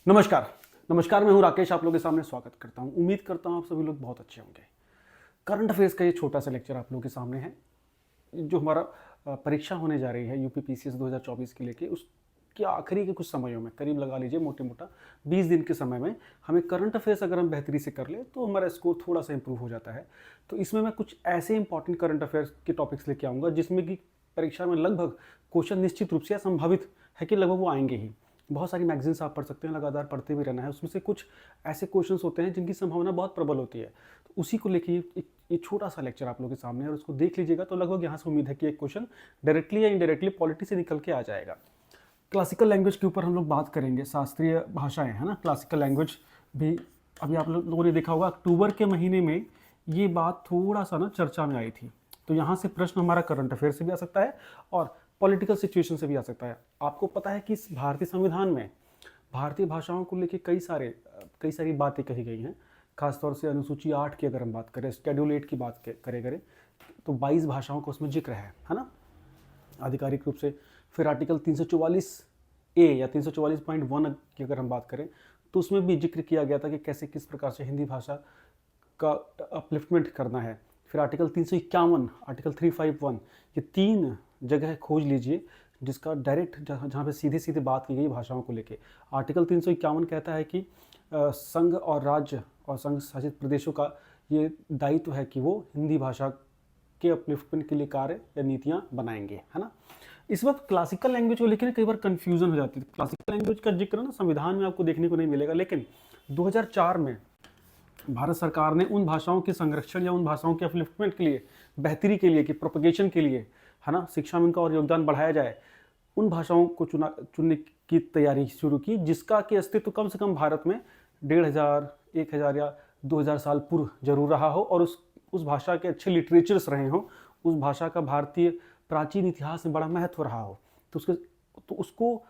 नमस्कार। नमस्कार, मैं हूं राकेश, आप लोगों के सामने स्वागत करता हूं। उम्मीद करता हूं आप सभी लोग बहुत अच्छे होंगे। करंट अफेयर्स का ये छोटा सा लेक्चर आप लोगों के सामने है, जो हमारा परीक्षा होने जा रही है यूपी पीसीएस 2024 के लेके, उसके आखिरी के कुछ समयों में, करीब लगा लीजिए मोटे मोटा 20 दिन के समय में, हमें करंट अफेयर्स अगर हम बेहतरी से कर ले तो हमारा स्कोर थोड़ा सा इंप्रूव हो जाता है। तो इसमें मैं कुछ ऐसे इंपॉर्टेंट करंट अफेयर्स के टॉपिक्स लेके आऊँगा जिसमें कि परीक्षा में लगभग क्वेश्चन निश्चित रूप से या संभावित है कि लगभग वो आएंगे ही। बहुत सारी मैगजीन्स आप पढ़ सकते हैं, लगातार पढ़ते भी रहना है। उसमें से कुछ ऐसे क्वेश्चंस होते हैं जिनकी संभावना बहुत प्रबल होती है, तो उसी को लेके ये छोटा सा लेक्चर आप लोगों के सामने है, और उसको देख लीजिएगा तो लगभग यहाँ से उम्मीद है कि एक क्वेश्चन डायरेक्टली या इनडायरेक्टली पॉलिटी से निकल के आ जाएगा। क्लासिकल लैंग्वेज के ऊपर हम लोग बात करेंगे, शास्त्रीय भाषाएं, है ना। क्लासिकल लैंग्वेज भी अभी आप लोगों ने देखा होगा, अक्टूबर के महीने में ये बात थोड़ा सा ना चर्चा में आई थी। तो यहाँ से प्रश्न हमारा करंट अफेयर से भी आ सकता है और पॉलिटिकल सिचुएशन से भी आ सकता है। आपको पता है कि इस भारतीय संविधान में भारतीय भाषाओं को लेकर कई सारी बातें कही गई हैं। खासतौर से अनुसूची 8 की अगर हम बात करें, शेड्यूल 8 की बात करें तो 22 भाषाओं का उसमें जिक्र है ना, आधिकारिक रूप से। फिर आर्टिकल 344A या 344.1 की अगर हम बात करें तो उसमें भी जिक्र किया गया था कि कैसे किस प्रकार से हिंदी भाषा का अपलिफ्टमेंट करना है। फिर आर्टिकल 351, आर्टिकल 351, ये 3 जगह खोज लीजिए जिसका डायरेक्ट जहाँ पे सीधे सीधे बात की गई भाषाओं को लेके। आर्टिकल 351 कहता है कि संघ और राज्य और संघ शासित प्रदेशों का ये दायित्व है कि वो हिंदी भाषा के अपलिफ्टमेंट के लिए कार्य या नीतियाँ बनाएंगे, है ना। इस वक्त क्लासिकल लैंग्वेज को लेकर कई बार कंफ्यूजन हो जाती है। क्लासिकल लैंग्वेज का जिक्र ना संविधान में आपको देखने को नहीं मिलेगा, लेकिन 2004 में भारत सरकार ने उन भाषाओं के संरक्षण या उन भाषाओं के अपलिफ्टमेंट के लिए, बेहतरी के लिए, कि प्रोपगेशन के लिए, है ना, शिक्षा में उनका और योगदान बढ़ाया जाए, उन भाषाओं को चुनने की तैयारी शुरू की, जिसका कि अस्तित्व कम से कम भारत में 1500, 1000 या 2000 साल पूर्व जरूर रहा हो, और उस भाषा के अच्छे लिटरेचर्स रहे हों, उस भाषा का भारतीय प्राचीन इतिहास में बड़ा महत्व रहा हो, तो उसको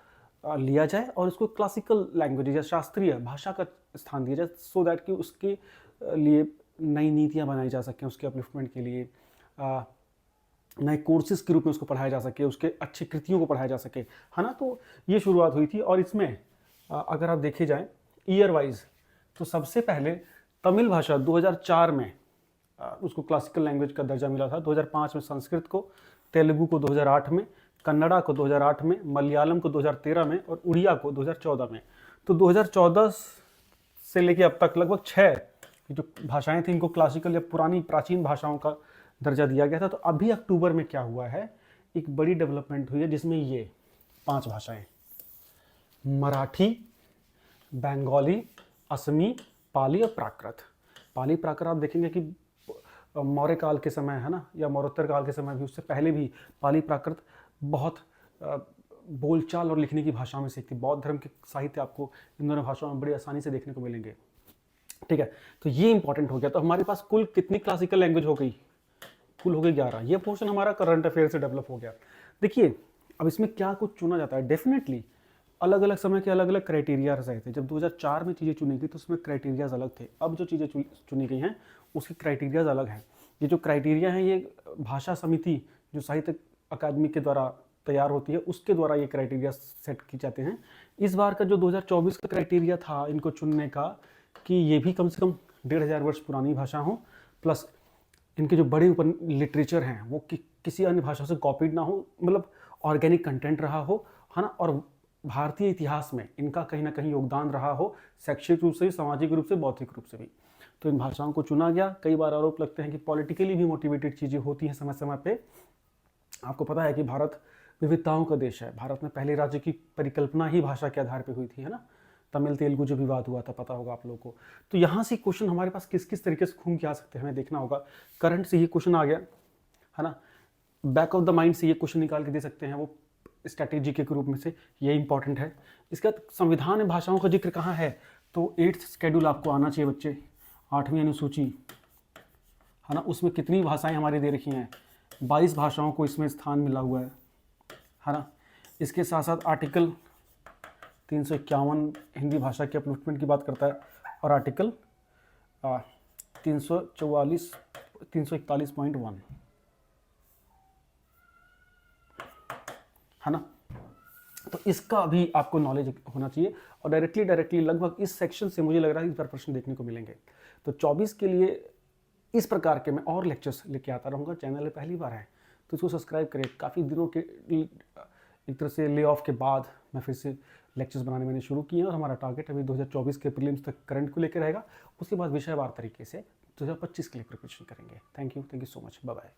लिया जाए और उसको क्लासिकल लैंग्वेज या शास्त्रीय भाषा का स्थान दिया जाए, सो दैट कि उसके लिए नई नीतियाँ बनाई जा सकें, उसके अपलिफ्टमेंट के लिए नए कोर्सेज के रूप में उसको पढ़ाया जा सके, उसके अच्छी कृतियों को पढ़ाया जा सके, है ना। तो ये शुरुआत हुई थी। और इसमें अगर आप देखे जाएँ ईयर वाइज, तो सबसे पहले तमिल भाषा 2004 में उसको क्लासिकल लैंग्वेज का दर्जा मिला था। 2005 में संस्कृत को, तेलुगु को 2008 में, कन्नड़ा को 2008 में, मलयालम को 2013 में और उड़िया को 2014 में। तो 2014 से लेके अब तक लगभग 6 जो भाषाएं थी इनको क्लासिकल या पुरानी प्राचीन भाषाओं का दर्जा दिया गया था। तो अभी अक्टूबर में क्या हुआ है, एक बड़ी डेवलपमेंट हुई है जिसमें ये 5 भाषाएं, मराठी, बंगाली, असमी, पाली और प्राकृत। पाली प्राकृत आप देखेंगे कि मौर्य काल के समय, है ना, या मौर्योत्तर काल के समय भी, उससे पहले भी पाली प्राकृत बहुत बोलचाल और लिखने की भाषा में से एक थी। बौद्ध धर्म के साहित्य आपको इन दोनों भाषाओं में बड़ी आसानी से देखने को मिलेंगे, ठीक है। तो ये इंपॉर्टेंट हो गया। तो हमारे पास कुल कितनी क्लासिकल लैंग्वेज हो गई? कुल हो गई 11। ये पोर्शन हमारा करंट अफेयर से डेवलप हो गया। देखिए अब इसमें क्या कुछ चुना जाता है, डेफिनेटली अलग अलग समय के अलग अलग क्राइटेरिया रहे थे। जब 2004 में चीज़ें चुनी गई तो उसमें क्राइटेरियाज अलग थे। अब जो चीज़ें चुनी गई हैं उसके क्राइटेरियाज अलग हैं। ये जो क्राइटेरिया हैं ये भाषा समिति जो साहित्य अकादमी के द्वारा तैयार होती है उसके द्वारा ये क्राइटेरिया सेट किए जाते हैं। इस बार का जो 2024 का क्राइटेरिया था इनको चुनने का, कि ये भी कम से कम 1500 वर्ष पुरानी भाषा हो, प्लस इनके जो बड़े ऊपर लिटरेचर हैं वो किसी अन्य भाषा से कॉपीड ना हो, मतलब ऑर्गेनिक कंटेंट रहा हो, है ना, और भारतीय इतिहास में इनका कहीं ना कहीं योगदान रहा हो, शैक्षिक रूप से भी, सामाजिक रूप से, बौद्धिक रूप से भी। तो इन भाषाओं को चुना गया। कई बार आरोप लगते हैं कि पॉलिटिकली भी मोटिवेटेड चीज़ें होती हैं समय समय पे। आपको पता है कि भारत विविधताओं का देश है। भारत में पहले राज्य की परिकल्पना ही भाषा के आधार पर हुई थी, है ना। तमिल तेलुगु जो विवाद हुआ था, पता होगा आप लोगों को। तो यहाँ से क्वेश्चन हमारे पास किस किस तरीके से घूम के आ सकते हैं हमें देखना होगा। करंट से ये क्वेश्चन आ गया, है ना। बैक ऑफ द माइंड से ये क्वेश्चन निकाल के दे सकते हैं, वो स्ट्रैटेजी के रूप में से, ये इंपॉर्टेंट है। इसका संविधान में भाषाओं का जिक्र कहाँ है, तो 8th शेड्यूल आपको आना चाहिए बच्चे, 8वीं अनुसूची, है ना। उसमें कितनी भाषाएं हमारी दे रखी हैं, 22 भाषाओं को इसमें स्थान मिला हुआ है ना। इसके साथ साथ आर्टिकल 351 हिंदी भाषा के अपलिफ्टमेंट की बात करता है, और आर्टिकल 341, है ना। तो इसका भी आपको नॉलेज होना चाहिए। और डायरेक्टली लगभग इस सेक्शन से मुझे लग रहा है इस बार प्रश्न देखने को मिलेंगे। तो 24 के लिए इस प्रकार के मैं और लेक्चर्स लेके आता रहूँगा। चैनल में पहली बार है तो इसको सब्सक्राइब करें। काफ़ी दिनों के एक तरह से ले ऑफ के बाद मैं फिर से लेक्चर्स बनाने मैंने शुरू किए हैं और हमारा टारगेट अभी 2024 के प्रीलिम्स तक करंट को लेकर रहेगा। उसके बाद विषयवार तरीके से 2025 के लिए प्रिपरेशन करेंगे। Thank you so much. Bye bye.